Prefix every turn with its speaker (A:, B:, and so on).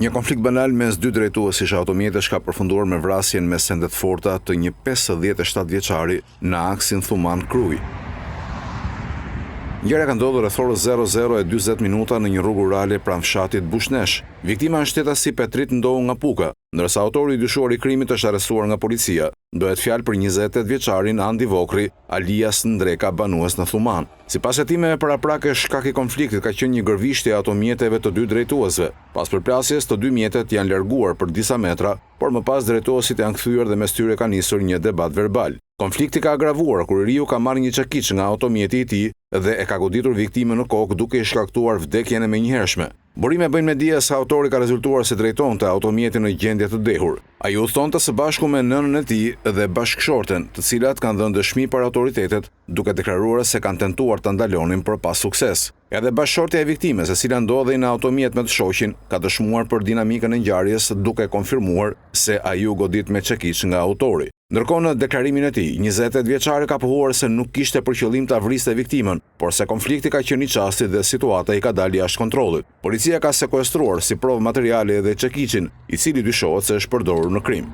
A: Një konflikt banal mes dy drejtuesish automjetesh ka përfunduar me vrasjen me sende të forta të një 57 vjeçari në aksin Thuman-Kruj. Ngjarja ka ndodhur rreth orës 00:40 në një rrugë rurale pranë fshatit Bushnesh. Viktima është shtjetasi Petrit Ndohu nga Puka, ndërsa autori i dyshuar i krimit është arrestuar nga policia. Dohet fjalë për 28 vjeçarin Andi Vokri, alias Ndreka, banues në Thuman. Sipas hetimeve paraprake, shkak i konfliktit ka qenë një gërvishtje e automjeteve të dy drejtuesve. Pas përplasjes, të dy mjetet janë larguar për disa metra, por më pas drejtuesit janë kthyer dhe mes tyre ka nisur një debat verbal. Konflikti ka agravuar kur riu ka marrë një çakiç nga automjeti i tij dhe e ka goditur viktimën në kokë duke i shkaktuar vdekjen e menjëhershme. Burime bëjnë me dije se autori ka rezultuar se drejtonte automjetin në gjendje të dehur. Ai udhëtonte së bashku me nënën e tij dhe bashkëshorten, të cilat kanë dhënë dëshmi për autoritetet, duke deklaruar se kanë tentuar ta ndalonin por pa sukses. Edhe bashkëshortja e viktimës, e cila ndodhej në automjet me të shoqin, ka dëshmuar për dinamikën e ngjarjes, duke konfirmuar se ai u godit me çekiç nga autori. Ndërkohë, në deklarimin e tij, 28 vjeçari ka pohuar se nuk kishte për qëllim ta vriste viktimën, por se konflikti ka qenë i çastit dhe situata i ka dalë jashtë kontrollit. Policia ka sekuestruar si provë materiale edhe çekiçin, i cili dyshohet se është përdorur në krim.